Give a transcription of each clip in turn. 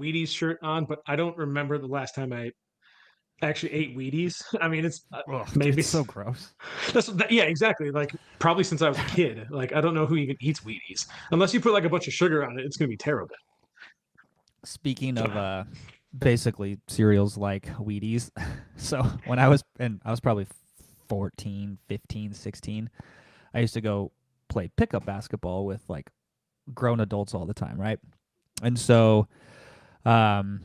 Wheaties shirt on, but I don't remember the last time I actually ate Wheaties. I mean, it's Ugh, dude, maybe it's so gross. yeah, exactly. Like probably since I was a kid. Like I don't know who even eats Wheaties unless you put like a bunch of sugar on it. It's gonna be terrible. Speaking of basically cereals like Wheaties, so when I was probably 14, 15, 16, I used to go play pickup basketball with like grown adults all the time, right? And so um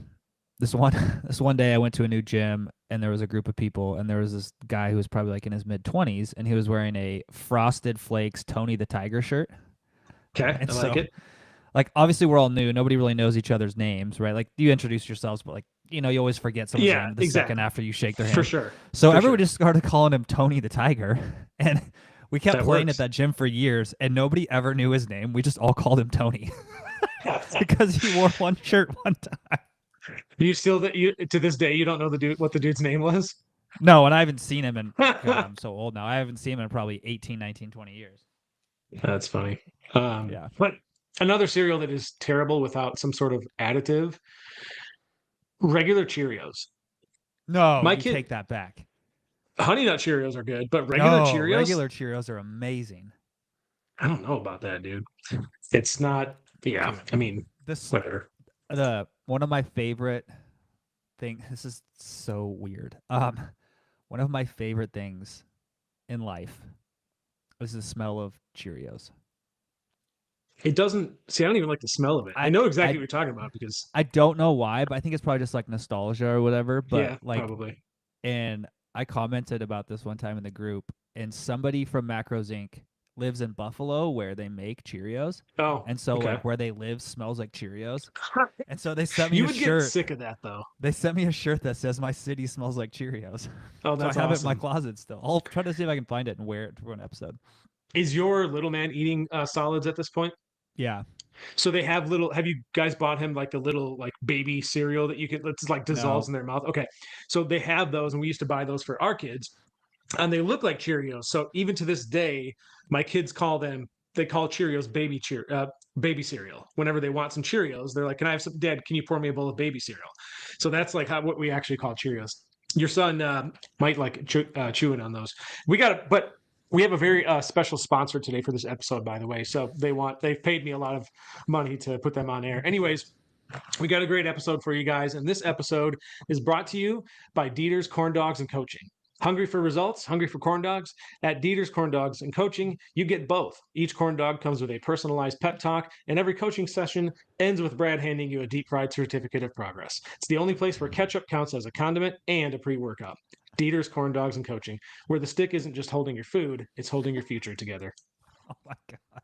this one this one day I went to a new gym and there was a group of people and there was this guy who was probably like in his mid 20s and he was wearing a Frosted Flakes Tony the Tiger shirt. Okay, And I like so it. like obviously we're all new, nobody really knows each other's names, right? Like you introduce yourselves, but like you always forget someone's Yeah, name the second exactly. after you shake their For hand. sure. So For sure. everybody just started calling him Tony the Tiger, and we kept That playing at works. that gym for years, and nobody ever knew his name. We just all called him Tony because he wore one shirt one time. You still you to this day you don't know the dude what the dude's name was? No, and I haven't seen him in God, I'm so old now. I haven't seen him in probably 18, 19, 20 years. That's funny. Yeah. But another cereal that is terrible without some sort of additive, regular Cheerios. No, My you kid, take that back. Honey Nut Cheerios are good, but regular No, Cheerios, regular Cheerios are amazing. I don't know about that, dude. It's not. Yeah, Dude, I mean, this whatever. the one of my favorite thing. This is so weird. One of my favorite things in life is the smell of Cheerios. It doesn't. See, I don't even like the smell of it. I I know exactly I what you're talking about because, I don't know why, but I think it's probably just like nostalgia or whatever. But yeah, like, probably. and I commented about this one time in the group, and somebody from Macros Inc. lives in Buffalo where they make Cheerios, Oh, and so okay. like where they live smells like Cheerios, and so they sent me You a would get shirt. sick of that though. They sent me a shirt that says "My city smells like Cheerios." Oh, So I that's have it in my awesome. closet still. I'll try to see if I can find it and wear it for an episode. Is your little man eating solids at this point? Yeah. So they have little. Have you guys bought him like the little like baby cereal that you can that's like dissolves No. in their mouth? Okay, so they have those, and we used to buy those for our kids, and they look like Cheerios. So even to this day, my kids call them. They call Cheerios baby cereal. Whenever they want some Cheerios, they're like, "Can I have some? Dad, can you pour me a bowl of baby cereal?" So that's like what we actually call Cheerios. Your son might like chewing on those. We got it, but we have a very special sponsor today for this episode, by the way. So they've paid me a lot of money to put them on air. Anyways, we got a great episode for you guys, and this episode is brought to you by Dieter's Corn Dogs and Coaching. Hungry for results? Hungry for corn dogs? At Dieter's Corn Dogs and Coaching, you get both. Each corn dog comes with a personalized pep talk, and every coaching session ends with Brad handing you a deep fried certificate of progress. It's the only place where ketchup counts as a condiment and a pre workout. Dieter's Corn Dogs and Coaching, where the stick isn't just holding your food, it's holding your future together. Oh my god.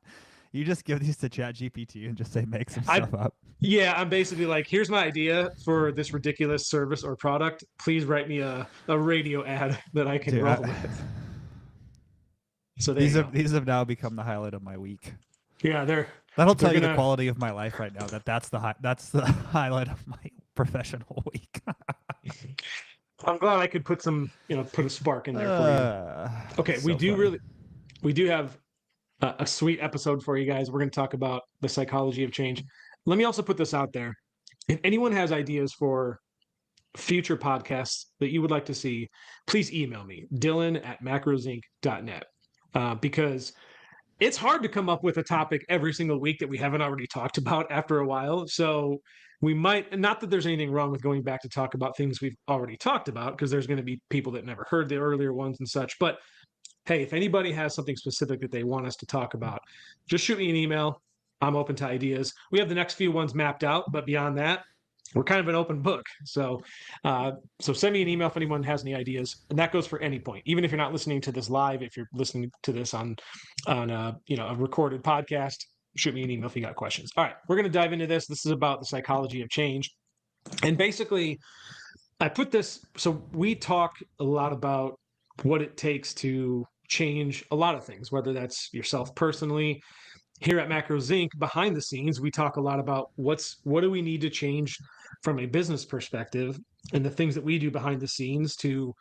You just give these to Chat GPT and just say make some I stuff up. Yeah, I'm basically like, here's my idea for this ridiculous service or product. Please write me a radio ad that I can Dude, roll with. So there you go. these have now become the highlight of my week. Yeah, That'll they're tell you the gonna. quality of my life right now. That's the highlight of my professional week. I'm glad I could put put a spark in there for you. Okay, So funny. we do have a sweet episode for you guys. We're going to talk about the psychology of change. Let me also put this out there. If anyone has ideas for future podcasts that you would like to see, please email me, Dylan@macrosinc.net. Because it's hard to come up with a topic every single week that we haven't already talked about after a while. So we might, not that there's anything wrong with going back to talk about things we've already talked about, because there's going to be people that never heard the earlier ones and such. But hey, if anybody has something specific that they want us to talk about, just shoot me an email. I'm open to ideas. We have the next few ones mapped out, but beyond that, we're kind of an open book. So send me an email if anyone has any ideas, and that goes for any point. Even if you're not listening to this live, if you're listening to this on a recorded podcast, shoot me an email if you got questions. All right, we're going to dive into this. This is about the psychology of change, and basically, I put this. So we talk a lot about what it takes to change a lot of things, whether that's yourself personally. Here at Macros Inc., behind the scenes, we talk a lot about what do we need to change from a business perspective and the things that we do behind the scenes to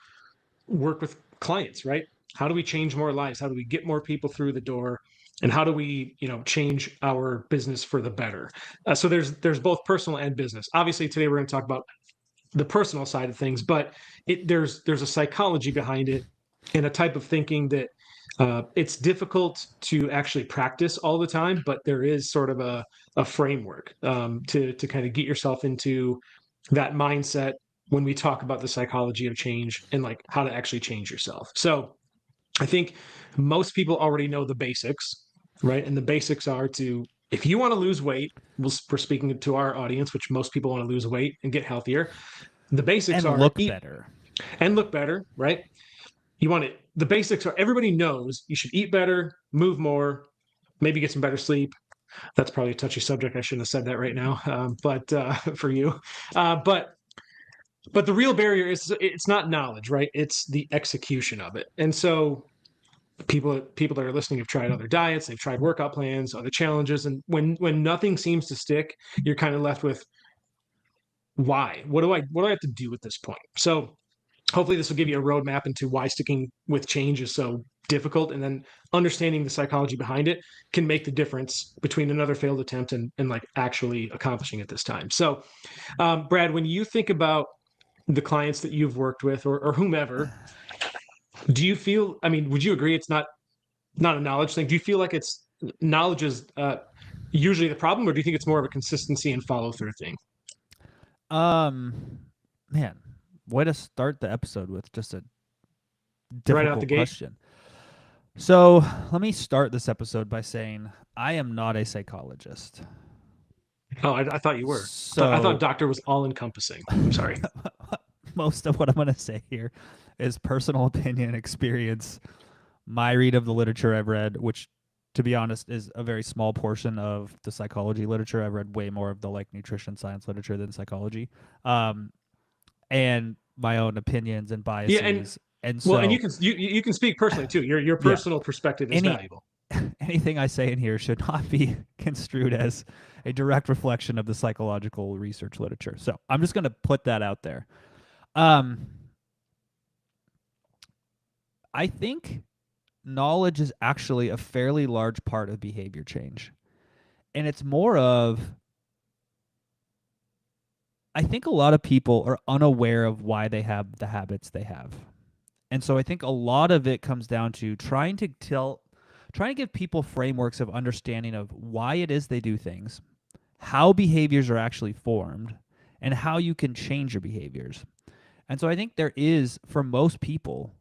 work with clients, right? How do we change more lives? How do we get more people through the door? and how do we, change our business for the better. So there's both personal and business. Obviously, today we're going to talk about the personal side of things, but there's a psychology behind it and a type of thinking that it's difficult to actually practice all the time, but there is sort of a framework to kind of get yourself into that mindset when we talk about the psychology of change and like how to actually change yourself. So I think most people already know the basics, right? And the basics are to, if you want to lose weight, we're speaking to our audience, which most people want to lose weight and get healthier. The basics And are look eat better. and look better, right? You want it. The basics are everybody knows you should eat better, move more, maybe get some better sleep. That's probably a touchy subject. I shouldn't have said that right now, but for you, but the real barrier is it's not knowledge, right? It's the execution of it. And so people that are listening have tried other diets, they've tried workout plans, other challenges, and when nothing seems to stick, you're kind of left with why? What do I have to do at this point? So hopefully this will give you a roadmap into why sticking with change is so difficult, and then understanding the psychology behind it can make the difference between another failed attempt and like actually accomplishing it this time. So Brad, when you think about the clients that you've worked with or whomever, do you feel, I mean, would you agree it's not a knowledge thing? Do you feel like it's knowledge is usually the problem, or do you think it's more of a consistency and follow through thing? Um, Man, way to start the episode with just a Right out the difficult gate. question. So let me start this episode by saying I am not a psychologist. Oh, I thought you were. I thought So doctor was all encompassing. I'm sorry. most of what I'm going to say here is personal opinion, experience, my read of the literature I've read, which, to be honest, is a very small portion of the psychology literature. I've read way more of the like nutrition science literature than psychology, and my own opinions and Yeah, and biases. And well, and so, you can speak personally too. Your yeah, personal perspective is any valuable. anything I say in here should not be construed as a direct reflection of the psychological research literature. So I'm just going to put that out there. Um, I think knowledge is actually a fairly large part of behavior change. And it's more of, I think a lot of people are unaware of why they have the habits they have. And so I think a lot of it comes down to trying to give people frameworks of understanding of why it is they do things, how behaviors are actually formed, and how you can change your behaviors. And so I think there is, for most people,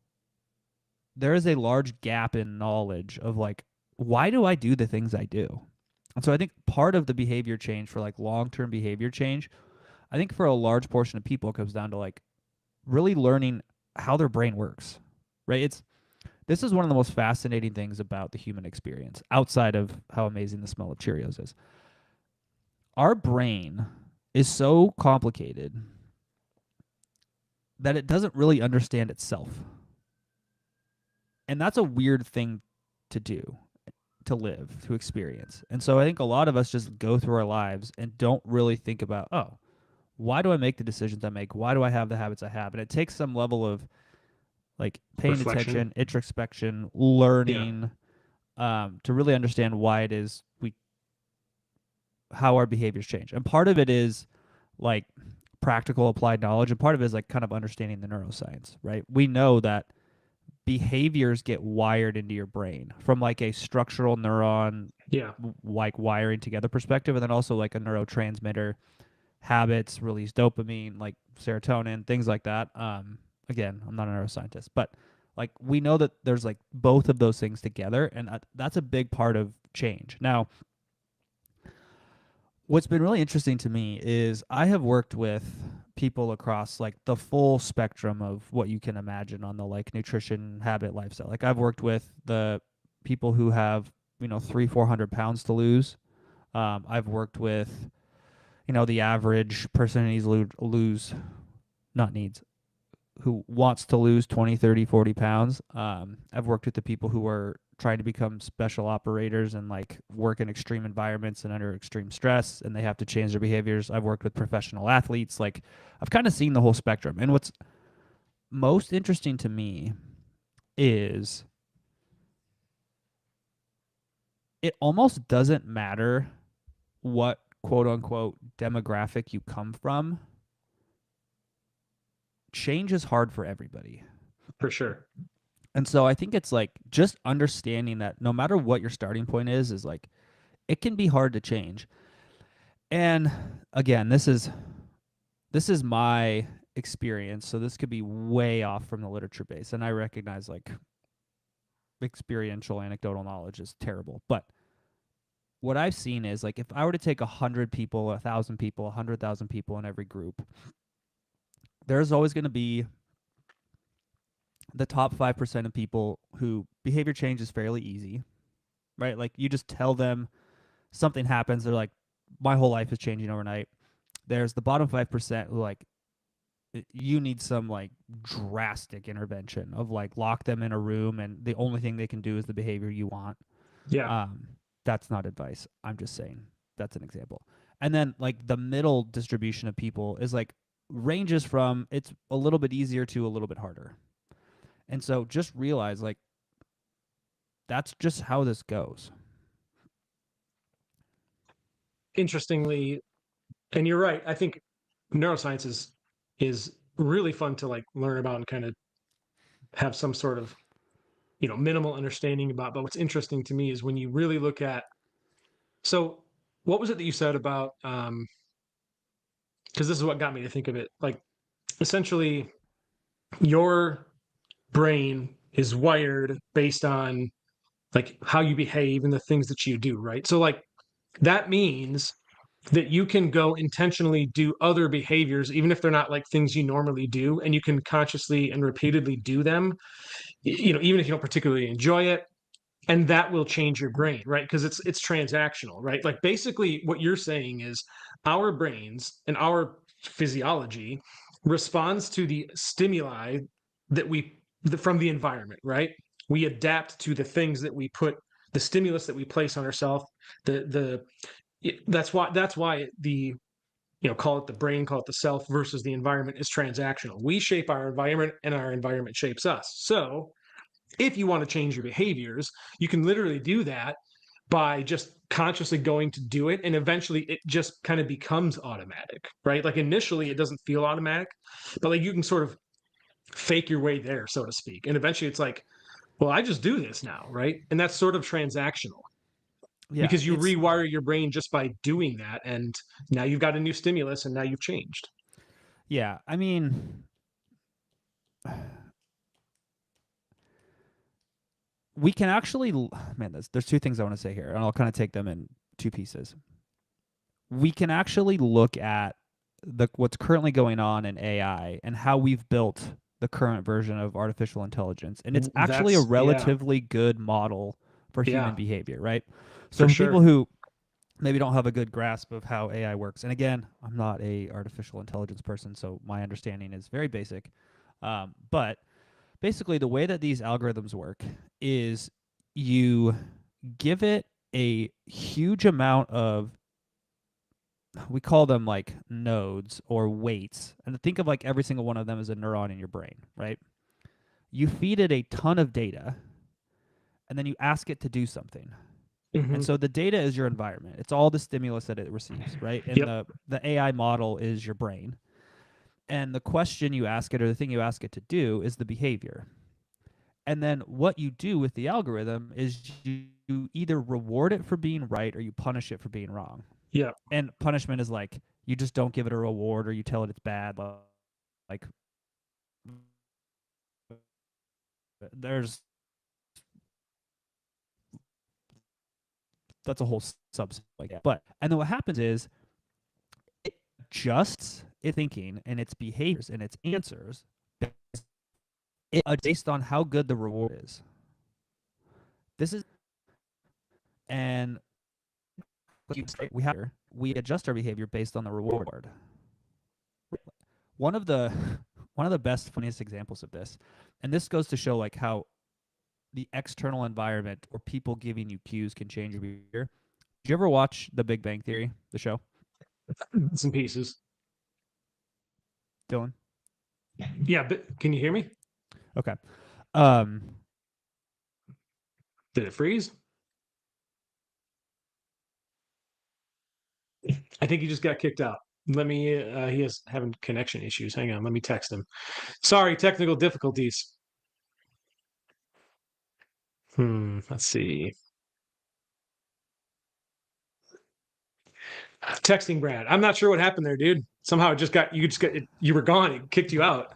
there is a large gap in knowledge of like, why do I do the things I do? And so I think part of the behavior change for like long-term behavior change, I think for a large portion of people, it comes down to like really learning how their brain works, right? This is one of the most fascinating things about the human experience, outside of how amazing the smell of Cheerios is. Our brain is so complicated that it doesn't really understand itself. And that's a weird thing to do, to live, to experience. And so I think a lot of us just go through our lives and don't really think about, oh, why do I make the decisions I make? Why do I have the habits I have? And it takes some level of like paying Reflection. attention, introspection, Yeah. learning, to really understand why it is how our behaviors change. And part of it is like practical applied knowledge, and part of it is like kind of understanding the neuroscience, right? We know that behaviors get wired into your brain from like a structural neuron Yeah. like wiring together perspective, and then also like a neurotransmitter, habits release dopamine, like serotonin, things like that. Again, I'm not a neuroscientist, but like we know that there's like both of those things together, and that's a big part of change. Now, what's been really interesting to me is I have worked with people across like the full spectrum of what you can imagine on the like nutrition, habit, lifestyle. Like I've worked with the people who have 300-400 pounds to lose. I've worked with the average person who needs to lose, not needs, who wants to lose 20, 30, 40 pounds. I've worked with the people who are trying to become special operators and like work in extreme environments and under extreme stress, and they have to change their behaviors. I've worked with professional athletes. Like I've kind of seen the whole spectrum. And what's most interesting to me is it almost doesn't matter what quote unquote demographic you come from. Change is hard for everybody. For sure. And so I think it's like just understanding that no matter what your starting point is like it can be hard to change. And again, this is my experience, so this could be way off from the literature base. And I recognize like experiential anecdotal knowledge is terrible. But what I've seen is like if I were to take 100 people, 1,000 people, 100,000 people in every group, there's always going to be the top 5% of people who behavior change is fairly easy, right? Like you just tell them something happens, they're like, my whole life is changing overnight. There's the bottom 5% who like you need some like drastic intervention of like lock them in a room and the only thing they can do is the behavior you want. Yeah. That's not advice. I'm just saying that's an example. And then like the middle distribution of people is like ranges from it's a little bit easier to a little bit harder. And so just realize like that's just how this goes. Interestingly, and you're right, I think neuroscience is really fun to like learn about and kind of have some sort of, you know, minimal understanding about. But what's interesting to me is when you really look at, so what was it that you said about because this is what got me to think of it, like essentially your brain is wired based on like how you behave and the things that you do, right? So like that means that you can go intentionally do other behaviors even if they're not like things you normally do, and you can consciously and repeatedly do them, you know, even if you don't particularly enjoy it, and that will change your brain, right? Because it's transactional, right? Like basically what you're saying is our brains and our physiology responds to the stimuli that from the environment, right? We adapt to the things that we put, the stimulus that we place on ourselves. That's why the, you know, call it the brain, call it the self versus the environment, is transactional. We shape our environment and our environment shapes us. So if you want to change your behaviors, you can literally do that by just consciously going to do it. And eventually it just kind of becomes automatic, right? Like initially it doesn't feel automatic, but like you can sort of fake your way there, so to speak. And eventually it's like, well, I just do this now, right? And that's sort of transactional Yeah, because you rewire your brain just by doing that. And now you've got a new stimulus and now you've changed. yeah. I mean, we can actually, man, there's two things I want to say here, and I'll kind of take them in two pieces. We can actually look at what's currently going on in AI and how we've built the current version of artificial intelligence, and it's actually a relatively good model for human behavior, right? So for people who maybe don't have a good grasp of how AI works, and again, I'm not a artificial intelligence person, so my understanding is very basic, but basically the way that these algorithms work is you give it a huge amount of, we call them like nodes or weights, and think of like every single one of them as a neuron in your brain, right? You feed it a ton of data and then you ask it to do something. Mm-hmm. And so the data is your environment. It's all the stimulus that it receives, right? And the AI model is your brain. And the question you ask it or the thing you ask it to do is the behavior. And then what you do with the algorithm is you either reward it for being right or you punish it for being wrong. Yeah. And punishment is like you just don't give it a reward or you tell it it's bad. Like there's that's a whole subset like that. But and then what happens is it adjusts its thinking and its behaviors and its answers based on how good the reward is. This is and we adjust our behavior based on the reward. One of the best, funniest examples of this, and this goes to show like how the external environment or people giving you cues can change your behavior. Did you ever watch The Big Bang Theory, the show? Some pieces. Dylan? Yeah, but can you hear me? Okay. Did it freeze? I think he just got kicked out. Let me. He is having connection issues. Hang on. Let me text him. Sorry, technical difficulties. Let's see. Texting Brad. I'm not sure what happened there, dude. Somehow it just got you. Just got you were gone. It kicked you out.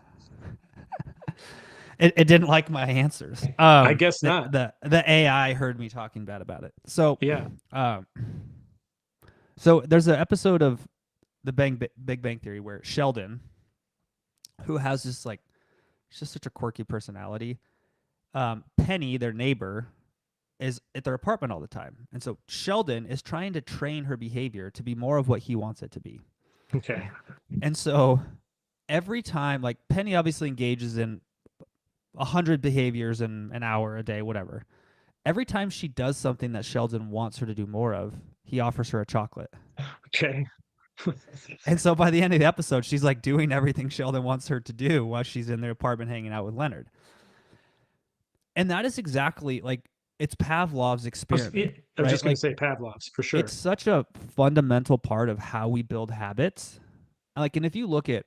It didn't like my answers. I guess not. The AI heard me talking bad about it. So Yeah. So there's an episode of the Big Bang Theory where Sheldon, who has this like, just such a quirky personality. Penny, their neighbor, is at their apartment all the time, and so Sheldon is trying to train her behavior to be more of what he wants it to be. Okay. And so every time, like Penny obviously engages in 100 behaviors in an hour a day, whatever. Every time she does something that Sheldon wants her to do more of, he offers her a chocolate. Okay. And so by the end of the episode, she's like doing everything Sheldon wants her to do while she's in their apartment hanging out with Leonard. And that is exactly like, it's Pavlov's experiment. I was just going Like, to say Pavlov's for sure. It's such a fundamental part of how we build habits. Like, and if you look at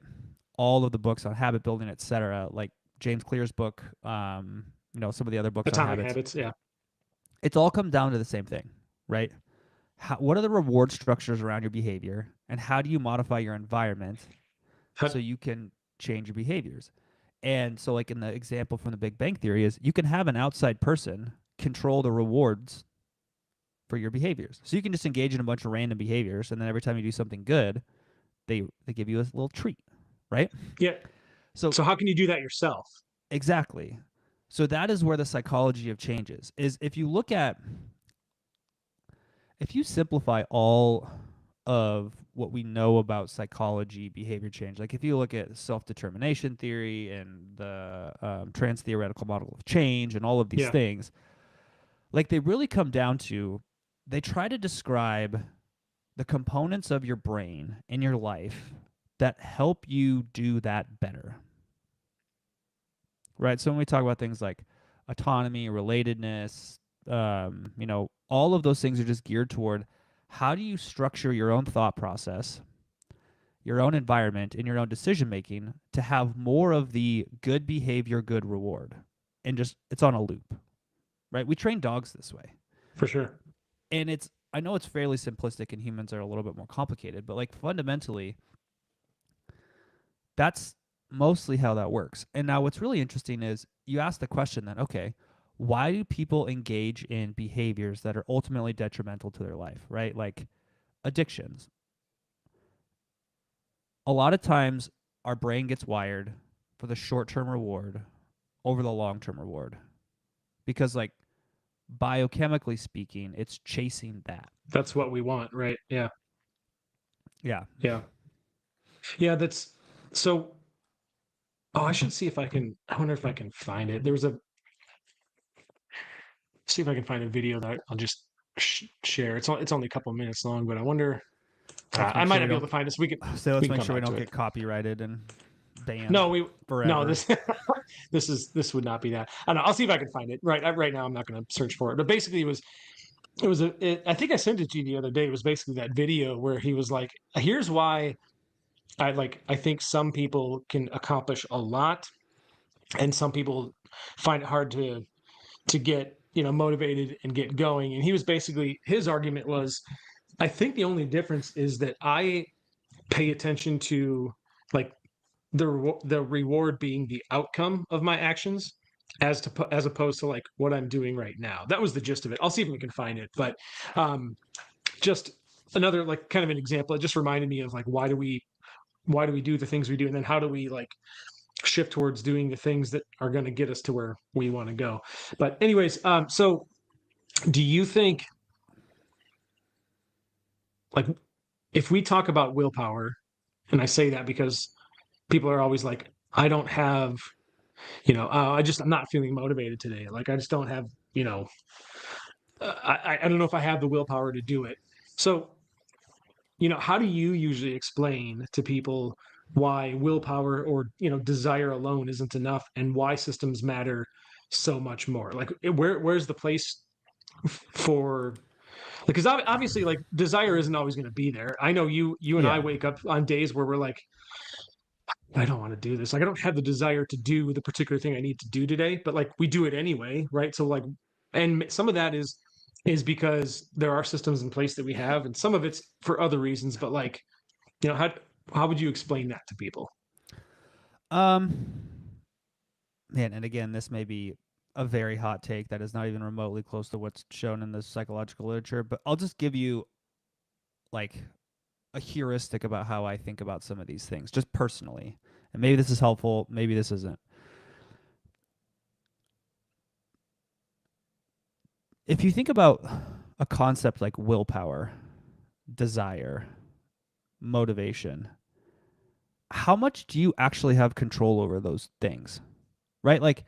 all of the books on habit building, etc., like James Clear's book, some of the other books Atomic on Habits, yeah. It's all come down to the same thing, right? What are the reward structures around your behavior, and how do you modify your environment so you can change your behaviors? And so, like in the example from the Big Bang Theory, is you can have an outside person control the rewards for your behaviors. So you can just engage in a bunch of random behaviors, and then every time you do something good, they give you a little treat, right? Yeah. So how can you do that yourself? Exactly. So that is where the psychology of change is if you simplify all of what we know about psychology, behavior change, like if you look at self-determination theory and the trans-theoretical model of change and all of these things, like they really come down to, they try to describe the components of your brain in your life that help you do that better. Right? So when we talk about things like autonomy, relatedness, all of those things are just geared toward how do you structure your own thought process, your own environment, and your own decision making to have more of the good behavior, good reward. And just, it's on a loop. Right? We train dogs this way. For sure. And I know it's fairly simplistic and humans are a little bit more complicated, but like fundamentally, that's mostly how that works. And now what's really interesting is you ask the question then, okay, why do people engage in behaviors that are ultimately detrimental to their life, right? Like addictions. A lot of times our brain gets wired for the short-term reward over the long-term reward. Because like biochemically speaking, it's chasing that. That's what we want, right? Yeah. Yeah. Yeah. Yeah, that's so. Oh, I should see if I can. I wonder if I can find it. There was see if I can find a video that I'll just share. It's only a couple of minutes long, but I wonder. I might not be able to find this. We can. So let's make sure we don't get copyrighted and banned. No, forever. No, this would not be that. I don't know. I'll see if I can find it. Right now, I'm not going to search for it. But basically, I think I sent it to you the other day. It was basically that video where he was like, "Here's why I think some people can accomplish a lot, and some people find it hard to get motivated and get going." And he was basically, his argument was, I think the only difference is that I pay attention to like the reward being the outcome of my actions as opposed to like what I'm doing right now. That was the gist of it. I'll see if we can find it, but just another like kind of an example. It just reminded me of like why do we do the things we do, and then how do we like shift towards doing the things that are going to get us to where we want to go. But anyways, so do you think like if we talk about willpower, and I say that because people are always like, I don't have, I'm not feeling motivated today. Like I just don't have, I don't know if I have the willpower to do it. So, how do you usually explain to people why willpower or, desire alone isn't enough, and why systems matter so much more? Like where's the place for because obviously like desire isn't always going to be there. I know you and I Yeah. wake up on days where we're like, I don't want to do this. Like I don't have the desire to do the particular thing I need to do today, but like we do it anyway, right? So like, and some of that is because there are systems in place that we have, and some of it's for other reasons. But like, how would you explain that to people? Um, Man, and again, this may be a very hot take that is not even remotely close to what's shown in the psychological literature, but I'll just give you like a heuristic about how I think about some of these things, just personally. And maybe this is helpful, maybe this isn't. If you think about a concept like willpower, desire, motivation, how much do you actually have control over those things? Right? Like,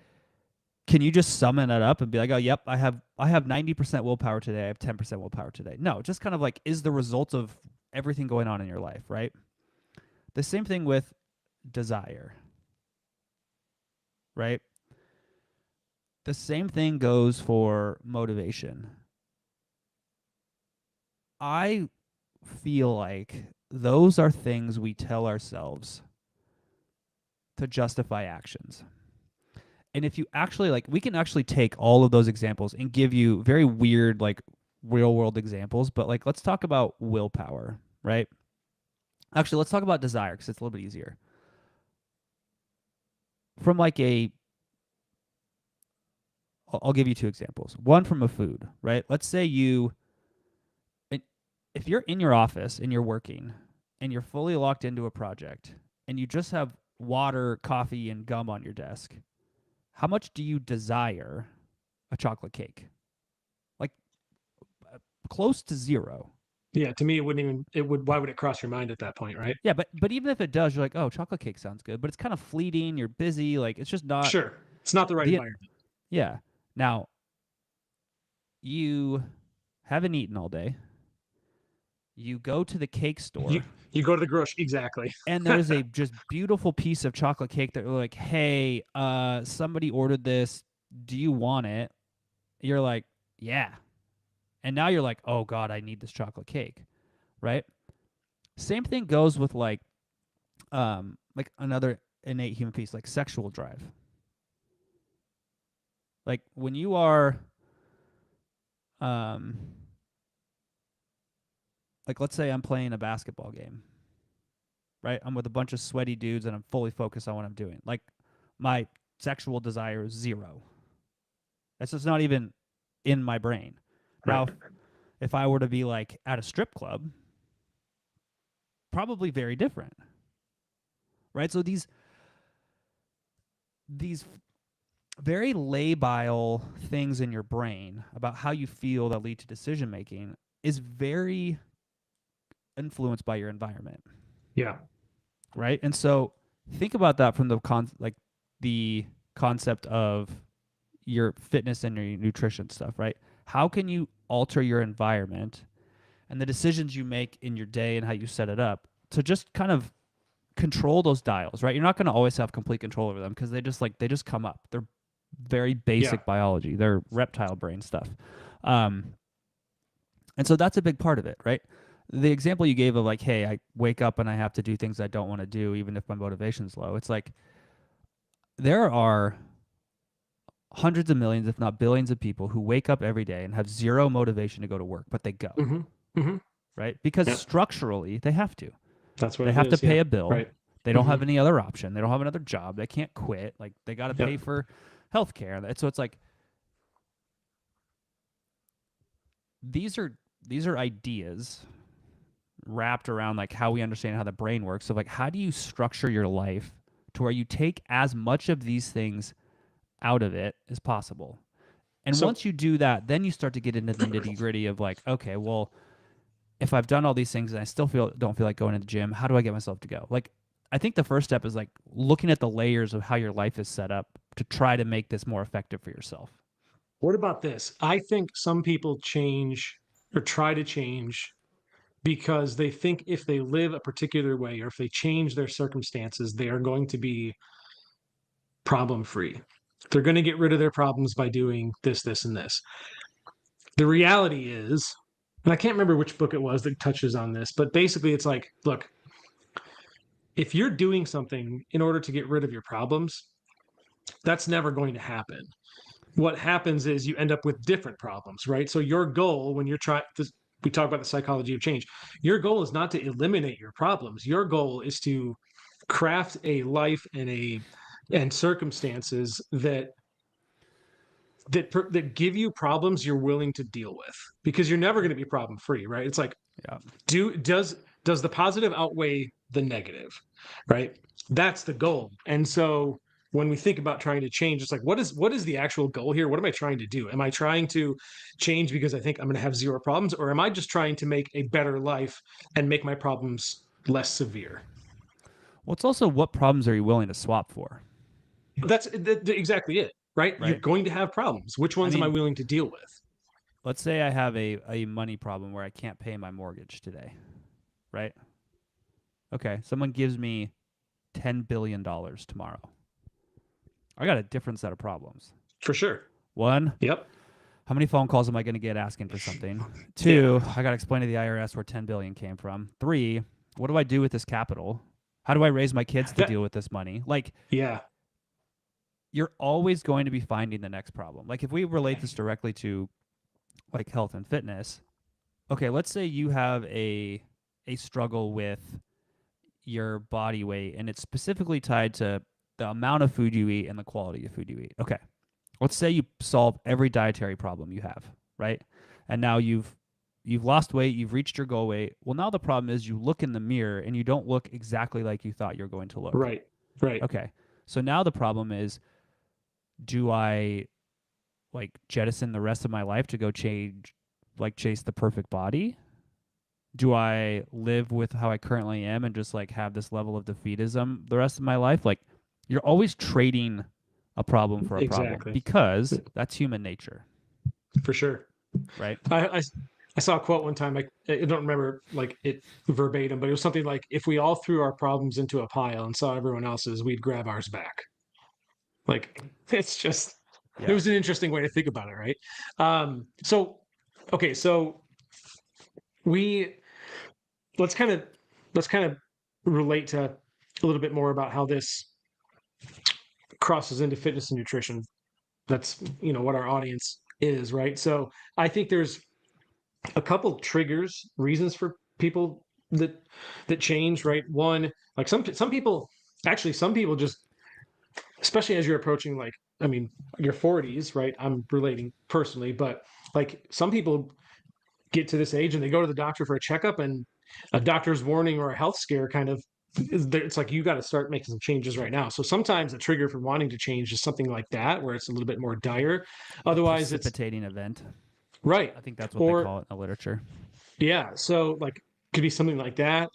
can you just summon it up and be like, oh, yep, I have 90% willpower today, I have 10% willpower today? No, just kind of like is the result of everything going on in your life, right? The same thing with desire, right? The same thing goes for motivation. I feel like those are things we tell ourselves to justify actions. And if you actually like, we can actually take all of those examples and give you very weird, like real world examples, but like, let's talk about willpower, right? Actually, let's talk about desire because it's a little bit easier. From like I'll give you two examples. One from a food, right? Let's say if you're in your office and you're working and you're fully locked into a project and you just have water, coffee, and gum on your desk, how much do you desire a chocolate cake? Like close to zero. Yeah, to me, it wouldn't even. It would. Why would it cross your mind at that point, right? Yeah, but even if it does, you're like, oh, chocolate cake sounds good, but it's kind of fleeting. You're busy. Like it's just not Sure, it's not the right the environment. yeah. Now you haven't eaten all day. You go to the cake You store you go to the grocery exactly. and there's a just beautiful piece of chocolate cake that you're like, hey, somebody ordered this. Do you want it? You're like, yeah. And now you're like, oh God, I need this chocolate cake. Right? Same thing goes with like another innate human piece, like sexual drive. Like when you are um like let's say I'm playing a basketball game, right? I'm with a bunch of sweaty dudes and I'm fully focused on what I'm doing. Like my sexual desire is zero. That's just not even in my brain. Right. Now, if I were to be like at a strip club, probably very different. Right? So these very labile things in your brain about how you feel that lead to decision making is very influenced by your environment. Yeah. Right? And so think about that from the concept of your fitness and your nutrition stuff, right? How can you alter your environment and the decisions you make in your day and how you set it up to just kind of control those dials, right? You're not going to always have complete control over them because they just come up. They're very Yeah. basic biology. They're reptile brain stuff. Um, and so that's a big part of it, right? The example you gave of like, hey, I wake up and I have to do things I don't want to do, even if my motivation's low. It's like there are hundreds of millions, if not billions, of people who wake up every day and have zero motivation to go to work, but they go, Mm-hmm. Mm-hmm. right? Because Yeah. structurally, they have to. That's what They it have to is. Yeah. pay a bill. Right. They don't Mm-hmm. have any other option. They don't have another job. They can't quit. Like they got to pay Yep. for health care. So it's like these are ideas wrapped around like how we understand how the brain works. So like how do you structure your life to where you take as much of these things out of it as possible? And So once you do that, then you start to get into the nitty gritty of like, okay, well, if I've done all these things and I still don't feel like going to the gym, how do I get myself to go? Like, I think the first step is like looking at the layers of how your life is set up to try to make this more effective for yourself. what about this? I think some people change or try to change because they think if they live a particular way or if they change their circumstances, they are going to be problem free. They're going to get rid of their problems by doing this, this, and this. The reality is, and I can't remember which book it was that touches on this, but basically it's like, look, if you're doing something in order to get rid of your problems, that's never going to happen. What happens is you end up with different problems, right? So your goal when you're trying to, we talk about the psychology of change. Your goal is not to eliminate your problems. Your goal is to craft a life and circumstances that give you problems you're willing to deal with, because you're never going to be problem free, right? It's like, Yeah. does the positive outweigh the negative, right? That's the goal. And so when we think about trying to change, it's like, what is the actual goal here? What am I trying to do? Am I trying to change because I think I'm going to have zero problems, or am I just trying to make a better life and make my problems less severe? Well, it's also what problems are you willing to swap for, That's exactly it, right? You're right? going to have problems. Which I ones am I mean, willing to deal with? let's say I have a money problem where I can't pay my mortgage today, right? Okay, someone gives me $10 billion tomorrow. I got a different set of problems. For sure. One, Yep. how many phone calls am I going to get asking for something? Yeah. Two, I got to explain to the IRS where 10 billion came from. Three, what do I do with this capital? How do I raise my kids to deal with this money? Like, Yeah. you're always going to be finding the next problem. Like, if we relate this directly to like health and fitness, okay, let's say you have a struggle with your body weight and it's specifically tied to the amount of food you eat and the quality of food you eat. Okay. Let's say you solve every dietary problem you have, right? And now you've lost weight, you've reached your goal weight. Well, now the problem is you look in the mirror and you don't look exactly like you thought you're going to look. Right. Right. Okay. So now the problem is, do I like jettison the rest of my life to go chase the perfect body? Do I live with how I currently am and just like have this level of defeatism the rest of my life? Like, you're always trading a problem for a problem Exactly. because that's human nature, For sure. right? I saw a quote one time. I don't remember like it verbatim, but it was something like, if we all threw our problems into a pile and saw everyone else's, we'd grab ours back. Like, it's just, it Yeah. was an interesting way to think about it, right? So okay, so we let's kind of relate to a little bit more about how this crosses into fitness and nutrition. That's what our audience is, right? So I think there's a couple triggers, reasons for people that change, right? One, like some people, actually some people just, especially as you're approaching, like, I mean, your 40s, right? I'm relating personally, but like some people get to this age and they go to the doctor for a checkup, and a doctor's warning or a health scare kind of it's like, you got to start making some changes right now. So sometimes a trigger for wanting to change is something like that, where it's a little bit more dire. A Otherwise, it's precipitating event. right. I think that's what they Or call it in the literature. yeah, so like, could be something like that.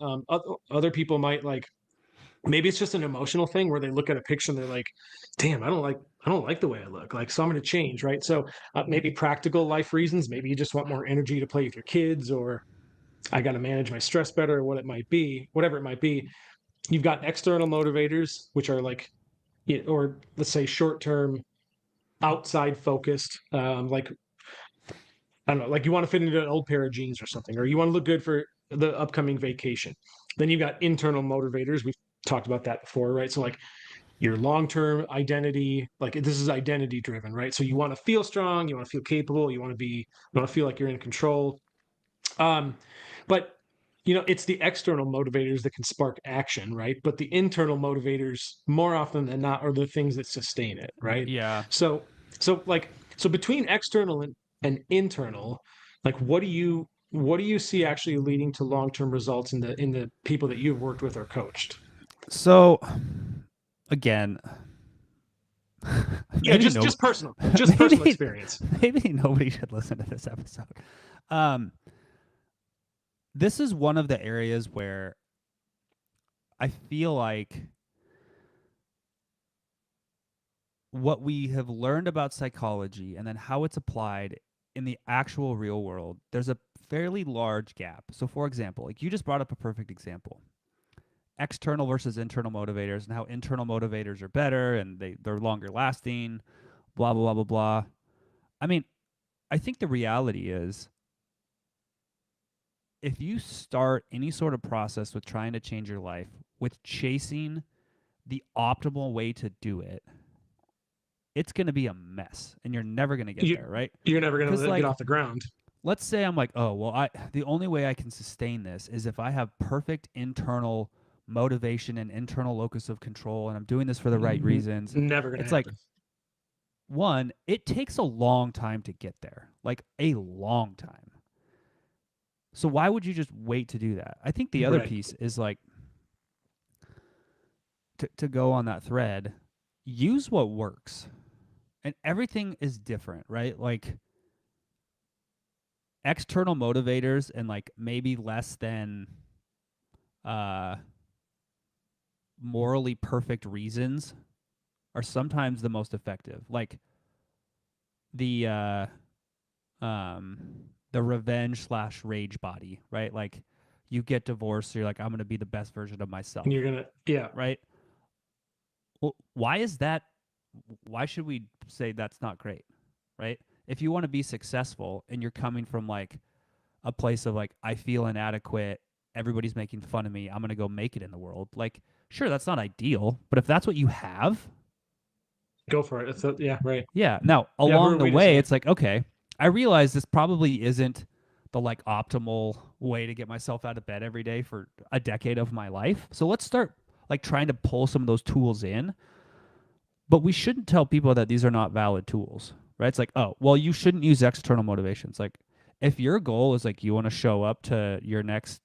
Other people might like, maybe it's just an emotional thing where they look at a picture and they're like, damn, I don't like the way I look, like, so I'm going to change, right? So maybe practical life reasons. Maybe you just want more energy to play with your kids, or I got to manage my stress better, or what it might be, whatever it might be. You've got external motivators, which are like, or let's say short term, outside focused, like, I don't know, like you want to fit into an old pair of jeans or something, or you want to look good for the upcoming vacation. Then you've got internal motivators. We've talked about that before, right? So like your long-term identity, like this is identity driven, right? So you want to feel strong, you want to feel capable, you want to feel like you're in control. But it's the external motivators that can spark action, right? But the internal motivators, more often than not, are the things that sustain it, right? Yeah. So between external and internal, like, what do you see actually leading to long-term results in the people that you've worked with or coached? So again, Yeah, just personal, just personal experience. Maybe nobody should listen to this episode. This is one of the areas where I feel like what we have learned about psychology and then how it's applied in the actual real world, there's a fairly large gap. So, for example, like you just brought up a perfect example. External versus internal motivators, and how internal motivators are better and they're longer lasting, blah, blah, blah, blah, blah. I mean, I think the reality is if you start any sort of process with trying to change your life with chasing the optimal way to do it, it's going to be a mess and you're never going to get there, right? You're never going Because to get like, off the ground. let's say I'm like, oh, well, the only way I can sustain this is if I have perfect internal motivation and internal locus of control and I'm doing this for the right reasons. Never going to It's happen. like, one, it takes a long time to get there, like a long time. So why would you just wait to do that? I think the other piece is like, to go on that thread, use what works. And everything is different, right? Like external motivators and like maybe less than morally perfect reasons are sometimes the most effective. Like the revenge/rage body, right? Like you get divorced, so you're like, I'm gonna be the best version of myself. And you're gonna, yeah, right. Well, why is that? Why should we say that's not great, right? If you want to be successful and you're coming from like a place of like, I feel inadequate, everybody's making fun of me, I'm gonna go make it in the world. Like, sure, that's not ideal, but if that's what you have, go for it. Yeah, right. Yeah. Now, along the way, it's like, okay, I realize this probably isn't the like optimal way to get myself out of bed every day for a decade of my life. So let's start like trying to pull some of those tools in. But we shouldn't tell people that these are not valid tools, right? It's like, oh, well, you shouldn't use external motivations. Like, if your goal is like you want to show up to your next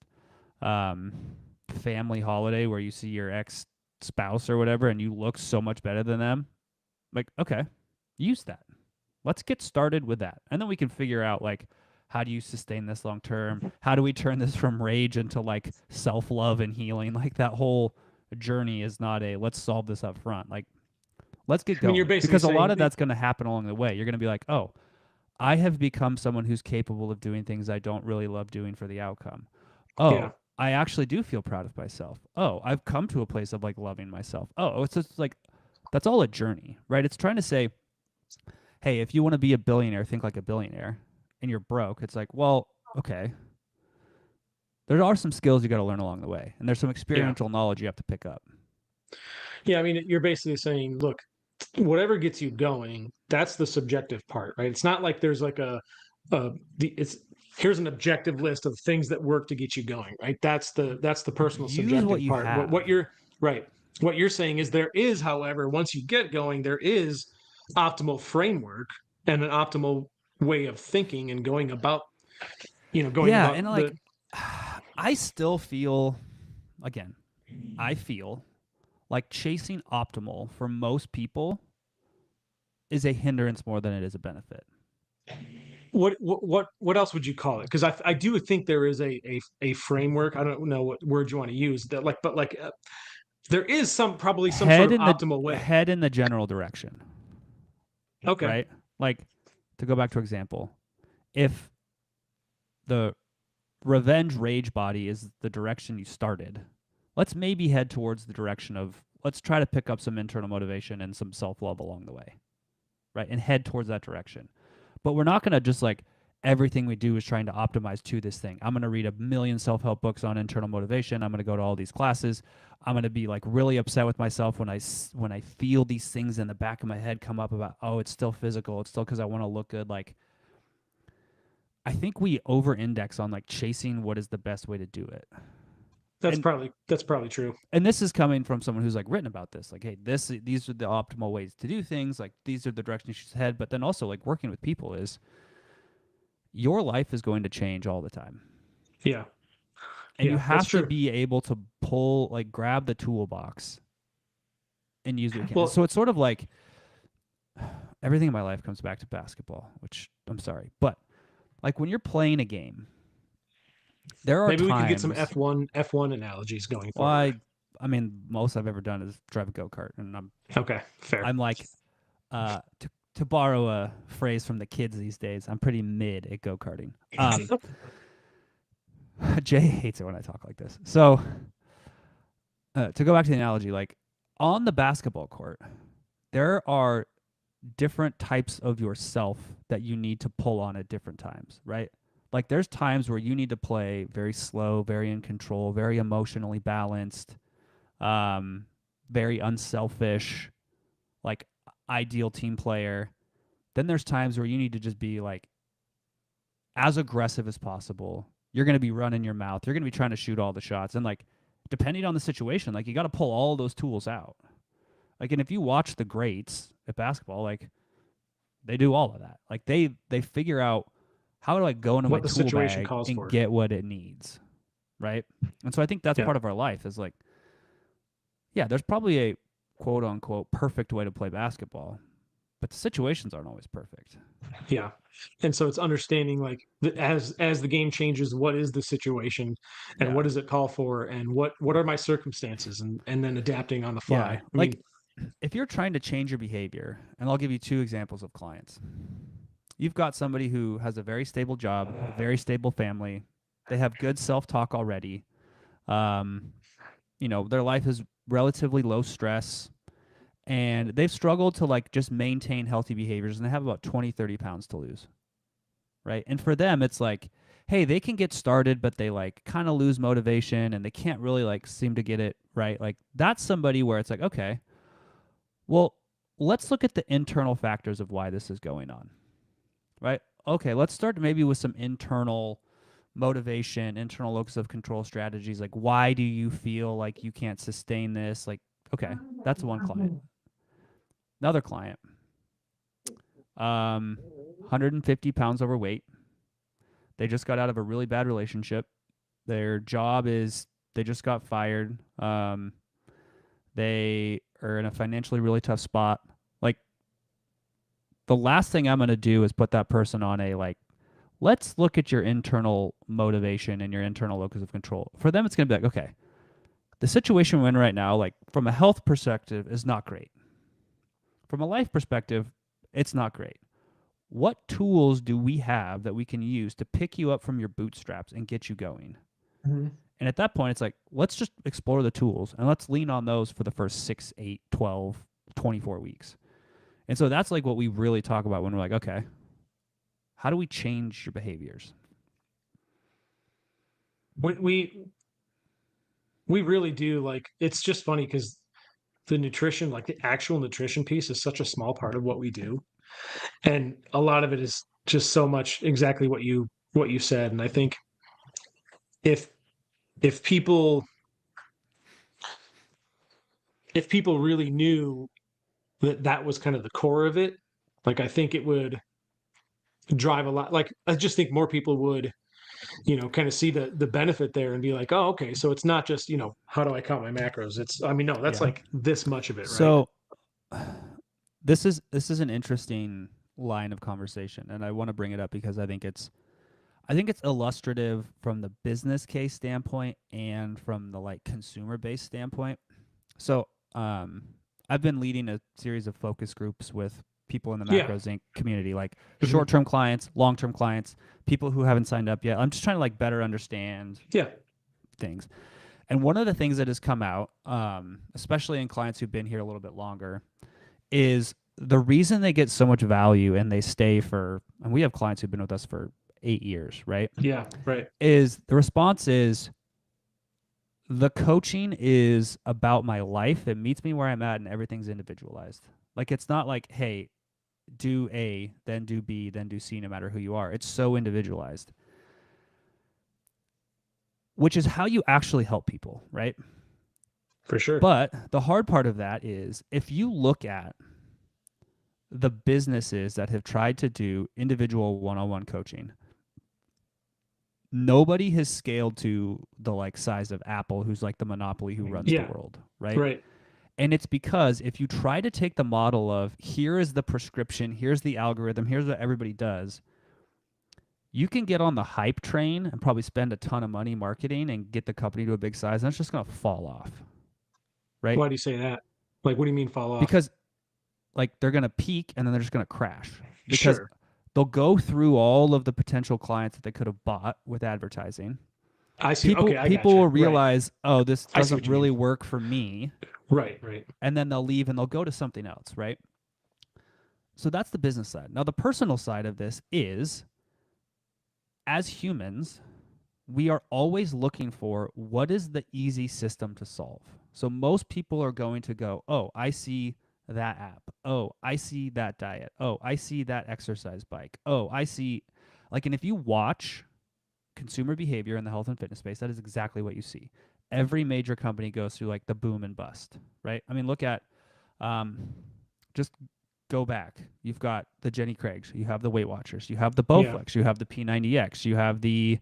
family holiday where you see your ex spouse or whatever and you look so much better than them, like, okay, use that. Let's get started with that. And then we can figure out like, how do you sustain this long term? How do we turn this from rage into like self-love and healing? Like that whole journey is not a let's solve this up front. Like, let's get going. Because a lot of that's going to happen along the way. You're going to be like, oh, I have become someone who's capable of doing things I don't really love doing for the outcome. Oh, yeah. I actually do feel proud of myself. Oh, I've come to a place of like loving myself. Oh, it's just like, that's all a journey, right? It's trying to say, hey, if you want to be a billionaire, think like a billionaire, and you're broke. It's like, well, okay. There are some skills you got to learn along the way, and there's some experiential knowledge you have to pick up. Yeah, I mean, you're basically saying, look, whatever gets you going, that's the subjective part, right? It's not like there's like here's an objective list of things that work to get you going, right? That's the personal subjective part. What you're right. What you're saying is there is, however, once you get going, there is optimal framework and an optimal way of thinking and going about, about and like I still feel, again, I feel like chasing optimal for most people is a hindrance more than it is a benefit. What else would you call it? Because I do think there is a framework. I don't know what word you want to use. That there is probably some sort of optimal way. Head in the general direction. Okay. Right? Like, to go back to example, if the revenge rage body is the direction you started, let's maybe head towards the direction of, let's try to pick up some internal motivation and some self-love along the way, right? And head towards that direction. But we're not going to just like, everything we do is trying to optimize to this thing. I'm going to read 1 million self-help books on internal motivation. I'm going to go to all these classes. I'm going to be like really upset with myself when I feel these things in the back of my head come up about, oh, it's still physical. It's still because I want to look good. Like, I think we over-index on like chasing what is the best way to do it. That's probably true. And this is coming from someone who's like written about this. Like, hey, these are the optimal ways to do things. Like, these are the directions you should head. But then also like working with people is, your life is going to change all the time. Yeah. And you have to be able to grab the toolbox and use what you can. Well, so it's sort of like everything in my life comes back to basketball, which I'm sorry. But like when you're playing a game, there are maybe times, we could get some F1 analogies going forward. I mean, most I've ever done is drive a go-kart, and I'm okay. Fair. I'm like, to borrow a phrase from the kids these days, I'm pretty mid at go-karting. Jay hates it when I talk like this. So to go back to the analogy, like on the basketball court, there are different types of yourself that you need to pull on at different times, right? Like there's times where you need to play very slow, very in control, very emotionally balanced, very unselfish, like ideal team player. Then there's times where you need to just be like as aggressive as possible. You're going to be running your mouth. You're going to be trying to shoot all the shots. And like, depending on the situation, like you got to pull all those tools out. Like, and if you watch the greats at basketball, like they do all of that. Like they figure out how do I go into What my the tool situation bag calls and for. get what it needs. Right. And so I think that's Yeah. part of our life is like, yeah, there's probably a quote unquote perfect way to play basketball, but the situations aren't always perfect. Yeah. And so it's understanding like as the game changes, what is the situation and Yeah. what does it call for and what are my circumstances and then adapting on the fly. Yeah. I Like mean, if you're trying to change your behavior, and I'll give you two examples of clients. You've got somebody who has a very stable job, a very stable family. They have good self-talk already. You know, their life is relatively low stress and they've struggled to like just maintain healthy behaviors and they have about 20, 30 pounds to lose. Right. And for them, it's like, hey, they can get started, but they like kind of lose motivation and they can't really like seem to get it right. Like that's somebody where it's like, okay, well, let's look at the internal factors of why this is going on. Right. Okay. Let's start maybe with some internal motivation, internal locus of control strategies. Like, why do you feel like you can't sustain this? Like, okay, that's one client. Another client, 150 pounds overweight. They just got out of a really bad relationship. Their job is they just got fired. They are in a financially really tough spot. Like, the last thing I'm going to do is put that person on a like, let's look at your internal motivation and your internal locus of control. For them, it's going to be like, okay, the situation we're in right now, like from a health perspective, is not great. From a life perspective, it's not great. What tools do we have that we can use to pick you up from your bootstraps and get you going? mm-hmm. And at that point, it's like, let's just explore the tools and let's lean on those for the first 6, 8, 12, 24 weeks. And so that's like what we really talk about when we're like, okay, how do we change your behaviors? we really do. Like it's just funny because the nutrition, like the actual nutrition piece is such a small part of what we do. And a lot of it is just so much exactly what you said. And I think if if people really knew that that was kind of the core of it, like I think it would drive a lot. Like I just think more people would, kind of see the benefit there and be like, oh, okay, so it's not just how do I count my macros? It's I mean, no, that's like this much of it, right? So this is an interesting line of conversation, and I want to bring it up because I think it's illustrative from the business case standpoint and from the like consumer based standpoint. So I've been leading a series of focus groups with people in the Macros Inc. community, like short-term clients, long-term clients, people who haven't signed up yet. I'm just trying to like better understand things. And one of the things that has come out, especially in clients who've been here a little bit longer, is the reason they get so much value and they stay for, and we have clients who've been with us for 8 years, right? Yeah, right. Is the response is the coaching is about my life. It meets me where I'm at and everything's individualized. Like it's not like, hey, do A, then do B, then do C, no matter who you are. It's so individualized, which is how you actually help people, right? For sure. But the hard part of that is if you look at the businesses that have tried to do individual one-on-one coaching, nobody has scaled to the like size of Apple, who's like the monopoly who runs the world, right? Right. And it's because if you try to take the model of here is the prescription, here's the algorithm, here's what everybody does, you can get on the hype train and probably spend a ton of money marketing and get the company to a big size, and it's just going to fall off, right? Why do you say that? Like, what do you mean fall off? Because like they're going to peak and then they're just going to crash. Because they'll go through all of the potential clients that they could have bought with advertising. I see. People will realize, oh, this doesn't really work for me. Right. And then they'll leave and they'll go to something else, right? So that's the business side. Now, the personal side of this is as humans, we are always looking for what is the easy system to solve. So most people are going to go, oh, I see that app. Oh, I see that diet. Oh, I see that exercise bike. Oh, I see, like, and if you watch consumer behavior in the health and fitness space, that is exactly what you see. Every major company goes through like the boom and bust, right? I mean, look at, just go back. You've got the Jenny Craigs, you have the Weight Watchers, you have the Bowflex, you have the P90X, you have the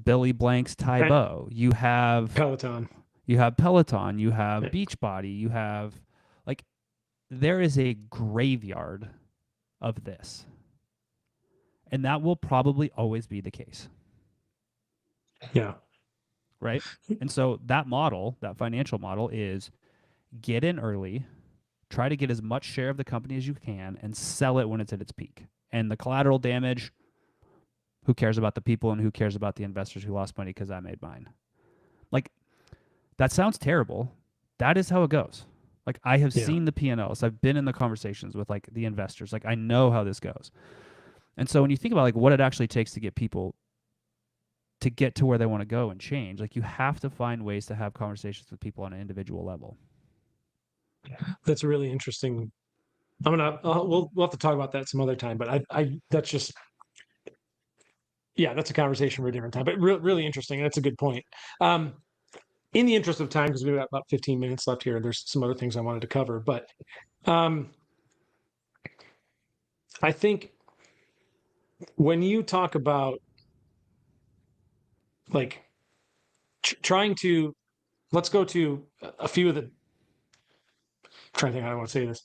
Billy Blank's Tybo, you have Peloton, you have Beachbody, you have, like, there is a graveyard of this. And that will probably always be the case. Yeah. Right? And so that model, that financial model, is get in early, try to get as much share of the company as you can, and sell it when it's at its peak. And the collateral damage, who cares about the people and who cares about the investors who lost money because I made mine? Like, that sounds terrible. That is how it goes. Like, I have seen the P&Ls. I've been in the conversations with like the investors. Like, I know how this goes. And so when you think about like what it actually takes to get people to get to where they want to go and change, like, you have to find ways to have conversations with people on an individual level. That's really interesting. We'll have to talk about that some other time, but that's just, that's a conversation for a different time, but really interesting. That's a good point. In the interest of time, because we've got about 15 minutes left here, there's some other things I wanted to cover, but I think when you talk about like trying to, let's go to a few of the, I'm trying to think how I want to say this.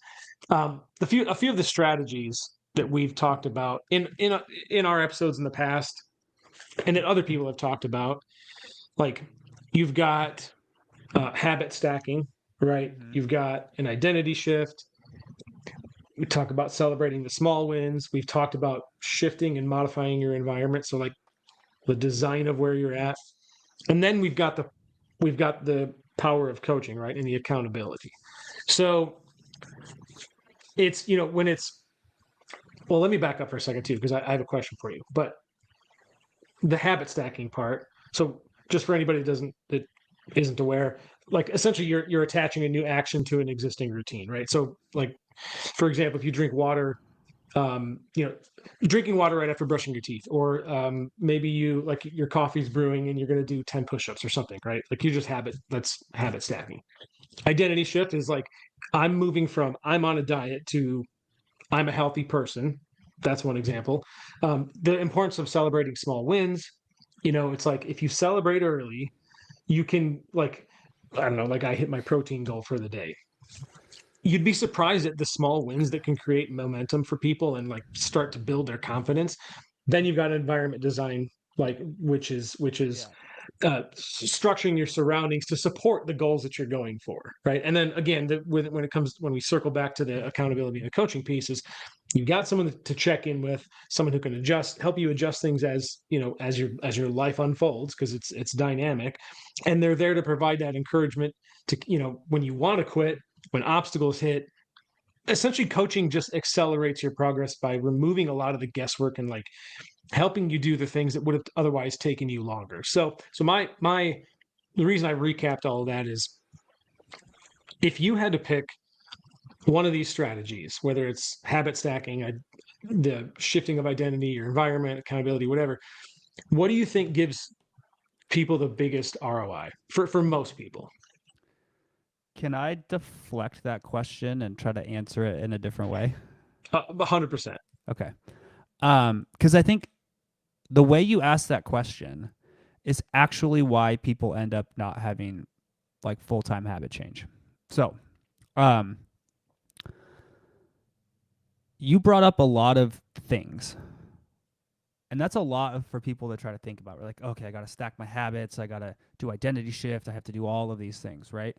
A few of the strategies that we've talked about in our episodes in the past, and that other people have talked about, like, you've got habit stacking, right? Mm-hmm. You've got an identity shift. We talk about celebrating the small wins. We've talked about shifting and modifying your environment, so like the design of where you're at, and then we've got the power of coaching, right, and the accountability. So it's, when it's, well, let me back up for a second too, because I have a question for you. But the habit stacking part, so just for anybody that isn't aware, like, essentially you're attaching a new action to an existing routine, right? So, like, for example, if you drink water, drinking water right after brushing your teeth, or maybe you, like, your coffee's brewing and you're going to do 10 push-ups or something, right? Like, that's habit stacking. Identity shift is like, I'm moving from I'm on a diet to I'm a healthy person. That's one example. The importance of celebrating small wins. It's like, if you celebrate early, you can, like, I don't know, like, I hit my protein goal for the day. You'd be surprised at the small wins that can create momentum for people and like start to build their confidence. Then you've got environment design, like, which is structuring your surroundings to support the goals that you're going for, right? And then again, when we circle back to the accountability and the coaching pieces, you've got someone to check in with, someone who can help you adjust things as your life unfolds, because it's dynamic, and they're there to provide that encouragement to, when you want to quit, when obstacles hit. Essentially, coaching just accelerates your progress by removing a lot of the guesswork and like helping you do the things that would have otherwise taken you longer. So the reason I recapped all of that is, if you had to pick one of these strategies, whether it's habit stacking, the shifting of identity, your environment, accountability, whatever, what do you think gives people the biggest ROI for most people? Can I deflect that question and try to answer it in a different way? 100%. Okay. Because I think the way you ask that question is actually why people end up not having like full-time habit change. So, you brought up a lot of things, and that's a lot for people to try to think about. We're like, okay, I got to stack my habits. I got to do identity shift. I have to do all of these things, right?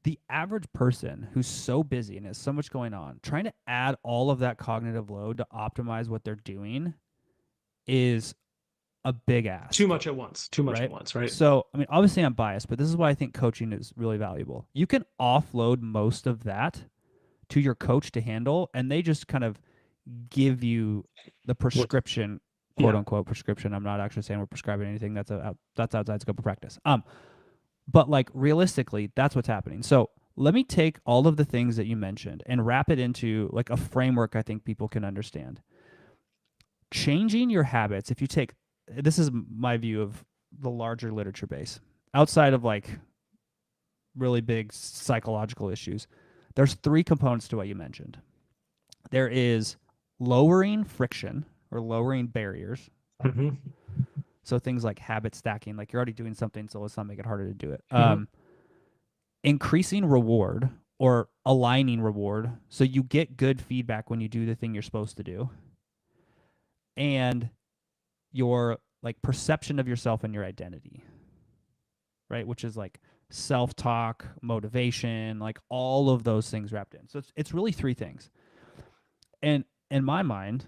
The average person who's so busy and has so much going on, trying to add all of that cognitive load to optimize what they're doing is a big ask. Too much at once, right? So, I mean, obviously I'm biased, but this is why I think coaching is really valuable. You can offload most of that to your coach to handle, and they just kind of give you the prescription, quote Yeah. unquote prescription. I'm not actually saying we're prescribing anything. That's outside scope of practice. But like realistically, that's what's happening. So let me take all of the things that you mentioned and wrap it into like a framework I think people can understand. Changing your habits, if you take, this is my view of the larger literature base, outside of like really big psychological issues, there's 3 components to what you mentioned. There is lowering friction or lowering barriers. Mm-hmm. So things like habit stacking, like you're already doing something, so let's not make it harder to do it. Mhm. Increasing reward or aligning reward, so you get good feedback when you do the thing you're supposed to do. And your like perception of yourself and your identity, right? Which is like self-talk, motivation, like all of those things wrapped in. So it's really 3 things. And in my mind,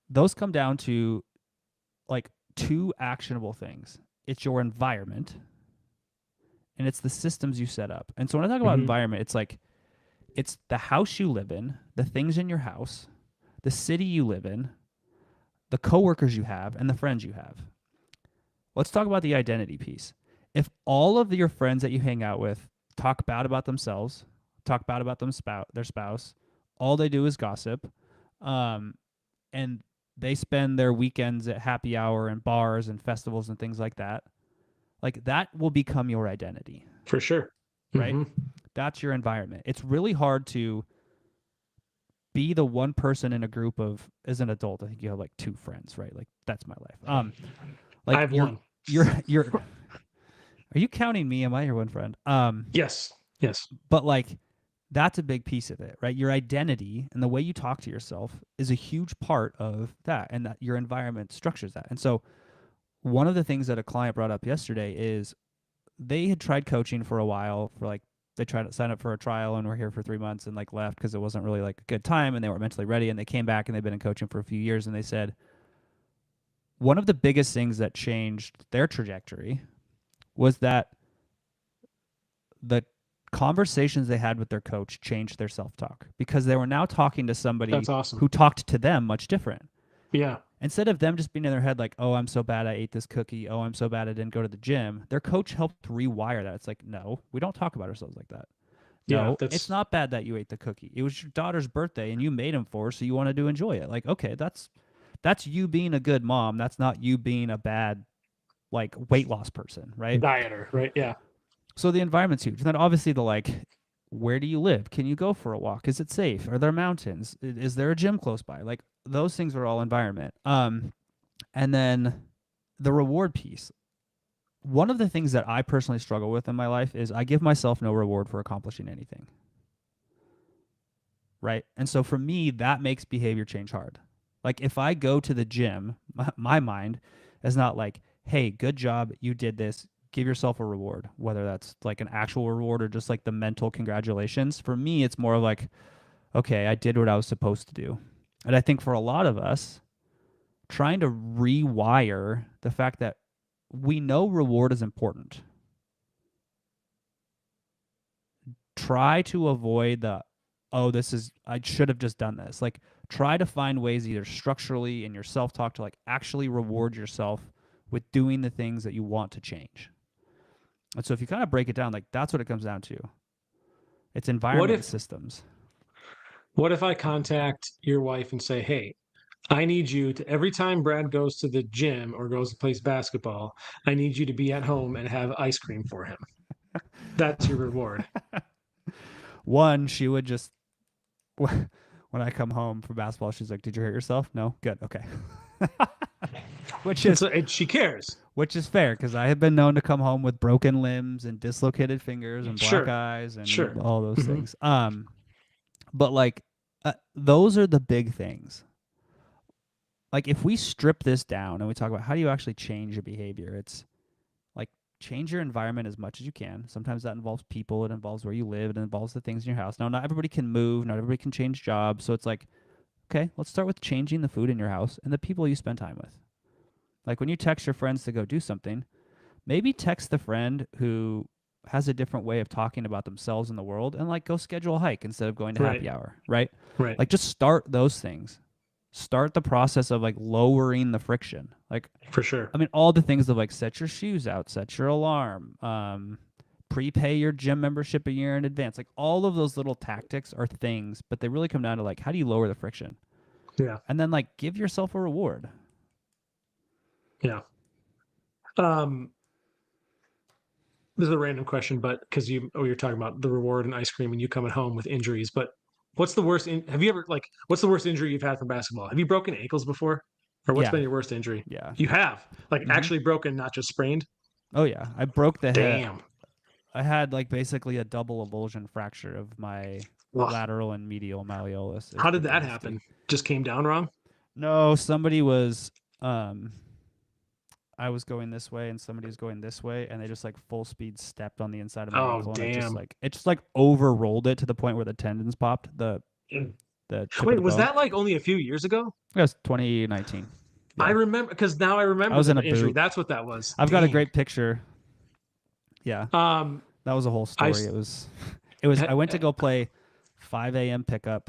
those come down to like 2 actionable things. It's your environment and it's the systems you set up. And so when I talk about environment, it's like it's the house you live in, the things in your house, the city you live in, the coworkers you have, and the friends you have. Let's talk about the identity piece. If all of your friends that you hang out with talk bad about themselves, talk bad about their spouse, all they do is gossip, and they spend their weekends at happy hour and bars and festivals and things like that will become your identity. For sure. Right? That's your environment. It's really hard to be the one person in a group of, as an adult, I think you have like 2 friends, right? Like that's my life. Like I have one. You're are you counting me? Am I your one friend? Yes. But like that's a big piece of it, right? Your identity and the way you talk to yourself is a huge part of that, and that your environment structures that. And so one of the things that a client brought up yesterday is they had tried coaching for a while, for like they tried to sign up for a trial and were here for 3 months and like left because it wasn't really like a good time and they weren't mentally ready, and they came back and they've been in coaching for a few years, and they said one of the biggest things that changed their trajectory was that the conversations they had with their coach changed their self-talk, because they were now talking to somebody That's awesome. who talked to them much different. Yeah. Instead of them just being in their head like, oh, I'm so bad I ate this cookie. Oh, I'm so bad I didn't go to the gym. Their coach helped rewire that. It's like, no, we don't talk about ourselves like that. No, it's not bad that you ate the cookie. It was your daughter's birthday and you made him for her, so you wanted to enjoy it. Like, okay, that's you being a good mom. That's not you being a bad like weight loss person, right? Dieter, right? Yeah. So the environment's huge. And then obviously the like, where do you live? Can you go for a walk? Is it safe? Are there mountains? Is there a gym close by? Like those things are all environment. And then the reward piece. One of the things that I personally struggle with in my life is I give myself no reward for accomplishing anything. Right? And so for me, that makes behavior change hard. Like if I go to the gym, my mind is not like, hey, good job, you did this. Give yourself a reward, whether that's like an actual reward or just like the mental congratulations. For me, it's more like, okay, I did what I was supposed to do. And I think for a lot of us, trying to rewire the fact that we know reward is important. Try to avoid the, oh, I should have just done this. Like try to find ways either structurally in your self-talk to like actually reward yourself with doing the things that you want to change. And so if you kind of break it down, like that's what it comes down to. It's environment and systems. What if I contact your wife and say, hey, I need you to, every time Brad goes to the gym or goes to play basketball, I need you to be at home and have ice cream for him. That's your reward. One, she would just, when I come home from basketball, she's like, did you hurt yourself? No? Good. Okay. Which is, she cares. Which is fair, because I have been known to come home with broken limbs and dislocated fingers and black eyes and all those things. But like, those are the big things. Like if we strip this down and we talk about how do you actually change your behavior, it's like change your environment as much as you can. Sometimes that involves people. It involves where you live. It involves the things in your house. Now, not everybody can move. Not everybody can change jobs. So it's like, okay, let's start with changing the food in your house and the people you spend time with. Like when you text your friends to go do something, maybe text the friend who has a different way of talking about themselves in the world and like go schedule a hike instead of going to happy hour, right? Right. Like just start those things. start the process of like lowering the friction. Like, For sure. I mean, all the things of like set your shoes out, set your alarm, prepay your gym membership a year in advance. Like all of those little tactics are things, but they really come down to like, how do you lower the friction? Yeah. And then like give yourself a reward. Yeah. This is a random question, but because you're talking about the reward and ice cream and you coming home with injuries, but what's the worst have you ever what's the worst injury you've had from basketball? Have you broken ankles before? Or what's Yeah. been your worst injury? Yeah. You have actually broken, not just sprained. Oh yeah. I broke the head. Damn. I had like basically a double avulsion fracture of my Ugh. lateral and medial malleolus. How did that happen? Just came down wrong? No, somebody was I was going this way and somebody was going this way, and they just like full speed stepped on the inside of my ankle. Damn. And it just like overrolled it to the point where the tendons popped. The Wait, was that like only a few years ago? It was 2019. Yeah. I remember because now I remember I was in a injury. boot. That's what that was. I've got a great picture. Yeah. That was a whole story. It was I went to go play 5 a.m. pickup.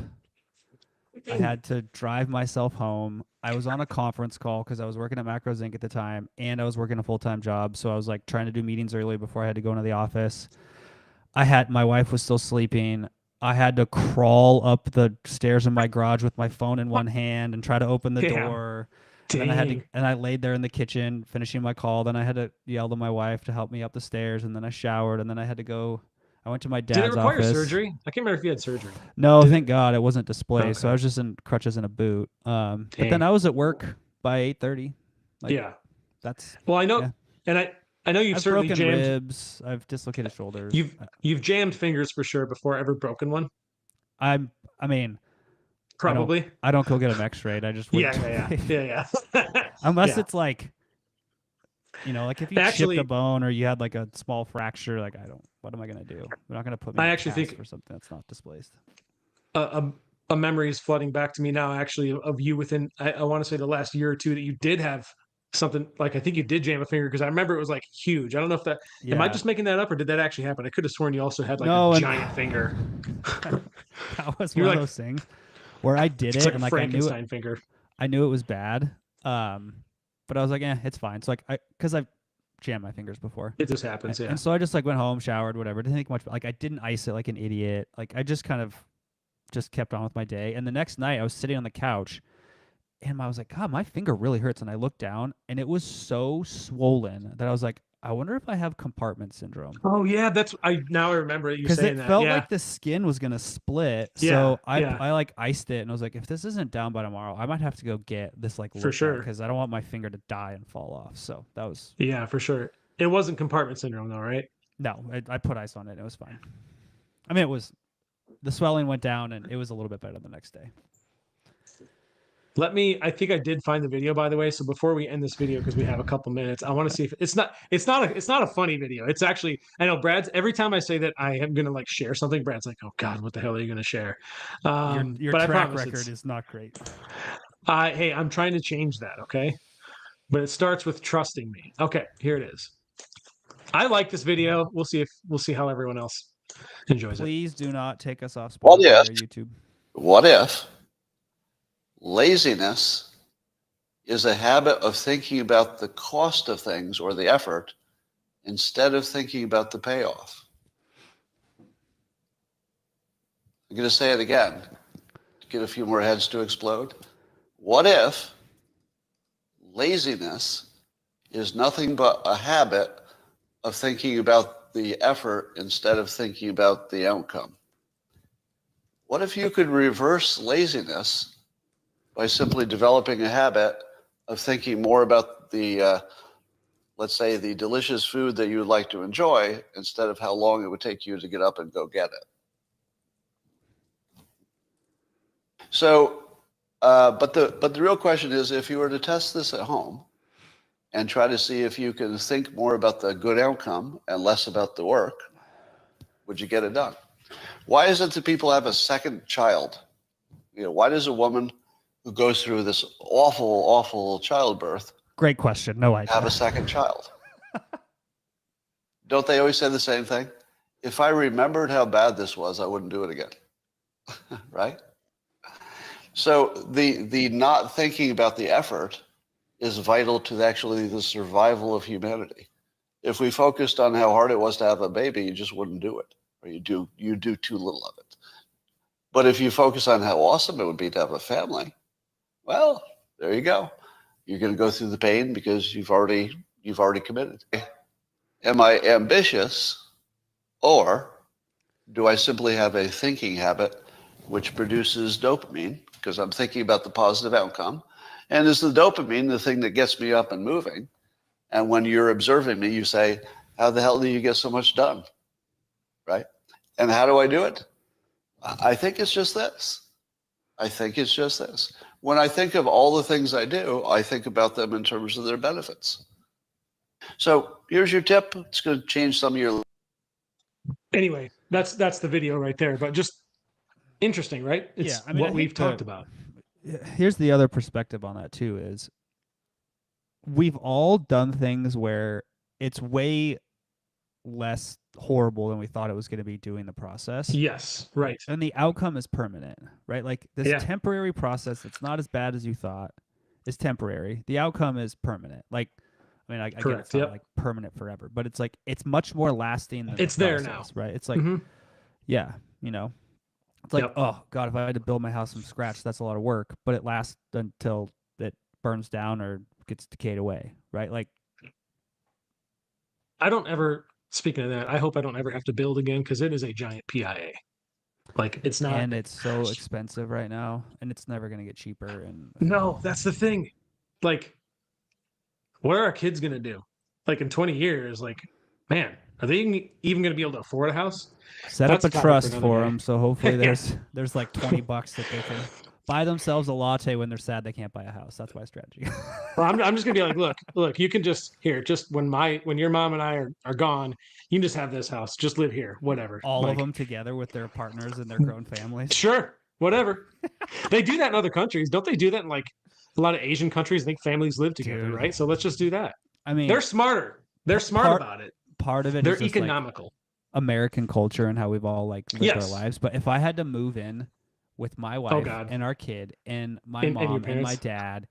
I had to drive myself home. I was on a conference call because I was working at Macros Inc. at the time, and I was working a full-time job. So I was like trying to do meetings early before I had to go into the office. My wife was still sleeping. I had to crawl up the stairs in my garage with my phone in one hand and try to open the door. And then I laid there in the kitchen finishing my call. Then I had to yell to my wife to help me up the stairs, and then I showered, and then I had to go. I went to my dad's office. Did it require surgery? I can't remember if you had surgery. No, thank God it wasn't displaced. Okay. So I was just in crutches and a boot. But then I was at work by 8:30. That's well, I know, yeah. And I know you've certainly broken jammed ribs. I've dislocated shoulders. You've jammed fingers for sure before ever broken one. I mean, probably. I don't go get them X-rayed. I just yeah. Unless it's like, like if you chipped a bone or you had like a small fracture, like what am I gonna do? We're not gonna put me in a cast for something that's not displaced. A memory is flooding back to me now, actually, of you within I want to say the last year or two that you did have something like I think you did jam a finger because I remember it was like huge. I don't know if that am I just making that up or did that actually happen? I could have sworn you also had like a giant finger. That was one of those things where I did it like and like Frankenstein finger. I knew it was bad, but I was like, it's fine. So like because I've jammed my fingers before. It just happens, yeah. And so I just like went home, showered, whatever. Didn't think much. Like I didn't ice it like an idiot. Like I just kind of just kept on with my day. And the next night I was sitting on the couch. And I was like, God, my finger really hurts. And I looked down, and it was so swollen that I was like, I wonder if I have compartment syndrome. Oh yeah, now I remember you saying that. Because it felt like the skin was gonna split. So I like iced it, and I was like, if this isn't down by tomorrow, I might have to go get this like for sure because I don't want my finger to die and fall off. So that was for sure. It wasn't compartment syndrome though, right? No, I put ice on it. And it was fine. I mean, the swelling went down, and it was a little bit better the next day. I think I did find the video, by the way. So before we end this video, because we have a couple minutes, I want to see if it's not a funny video. It's actually, I know every time I say that I am going to like share something, Brad's like, oh God, what the hell are you going to share? Your track record is not great. Hey, I'm trying to change that. Okay. But it starts with trusting me. Okay. Here it is. I like this video. We'll see how everyone else enjoys it. Please do not take us off YouTube. What if laziness is a habit of thinking about the cost of things or the effort instead of thinking about the payoff? I'm going to say it again to get a few more heads to explode. What if laziness is nothing but a habit of thinking about the effort instead of thinking about the outcome? What if you could reverse laziness by simply developing a habit of thinking more about the, let's say, the delicious food that you would like to enjoy instead of how long it would take you to get up and go get it? So, but the real question is, if you were to test this at home and try to see if you can think more about the good outcome and less about the work, would you get it done? Why is it that people have a second child? Why does a woman who goes through this awful, awful childbirth Great question. No idea. have a second child? Don't they always say the same thing? If I remembered how bad this was, I wouldn't do it again. Right? So the not thinking about the effort is vital to actually the survival of humanity. If we focused on how hard it was to have a baby, you just wouldn't do it, or you do too little of it. But if you focus on how awesome it would be to have a family, well, there you go. You're going to go through the pain because you've already committed. Am I ambitious, or do I simply have a thinking habit which produces dopamine because I'm thinking about the positive outcome? And is the dopamine the thing that gets me up and moving? And when you're observing me, you say, how the hell do you get so much done? Right? And how do I do it? I think it's just this. When I think of all the things I do, I think about them in terms of their benefits. So here's your tip. It's going to change some of your... Anyway, that's the video right there. But just interesting, right? It's what we've talked about. Here's the other perspective on that too, is we've all done things where it's way less horrible than we thought it was going to be doing the process. Yes, right. And the outcome is permanent, right? Like this temporary process that's not as bad as you thought is temporary. The outcome is permanent. Like, I mean, I get it's not like permanent forever, but it's like it's much more lasting than it's the there process, now, right? It's like, yeah, you know, it's like, oh God, if I had to build my house from scratch, that's a lot of work, but it lasts until it burns down or gets decayed away, right? Like, I don't ever. Speaking of that, I hope I don't ever have to build again because it is a giant PIA. Like it's not, and it's so expensive right now, and it's never going to get cheaper. And no, that's the thing. Like, what are our kids going to do? Like in 20 years, like, man, are they even going to be able to afford a house? Set up a trust for them, so hopefully there's like $20 that they can buy themselves a latte when they're sad they can't buy a house. That's my strategy. Well, I'm just gonna be like, look, you can just when your mom and I are gone, you can just have this house, just live here, whatever. All of them together with their partners and their grown families. Sure, whatever. They do that in other countries, don't they? Do that in like a lot of Asian countries. I think families live together, right? So let's just do that. I mean, they're smarter. They're smart about it. Part of it they're is just economical. Like American culture and how we've all like lived our lives. But if I had to move in with my wife and our kid and my mom and my dad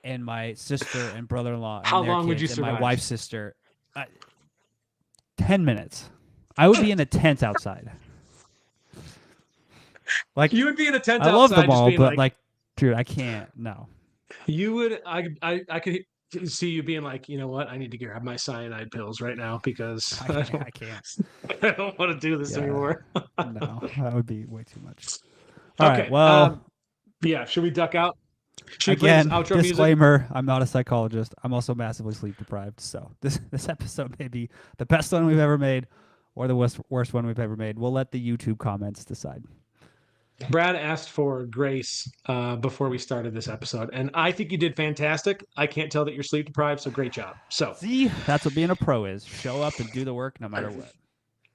and my sister and brother-in-law how and their long kids would you and survive? my wife's sister, 10 minutes. I would be in a tent outside. Like you would be in a tent outside. I love them all, but like, dude, I can't. No. You would. I could see you being like, you know what? I need to grab my cyanide pills right now because I can't. I don't want to do this anymore. No, that would be way too much. All okay. right, well, yeah. Should we duck out? Should again, we play this outro disclaimer: music? I'm not a psychologist. I'm also massively sleep deprived. So this episode may be the best one we've ever made, or the worst one we've ever made. We'll let the YouTube comments decide. Brad asked for grace before we started this episode, and I think you did fantastic. I can't tell that you're sleep deprived, so great job. So see, that's what being a pro is: show up and do the work no matter what.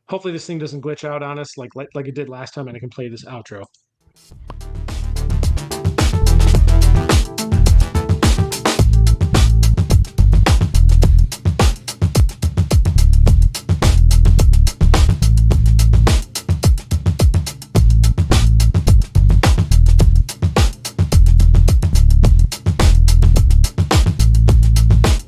Hopefully, this thing doesn't glitch out on us like it did last time, and I can play this outro.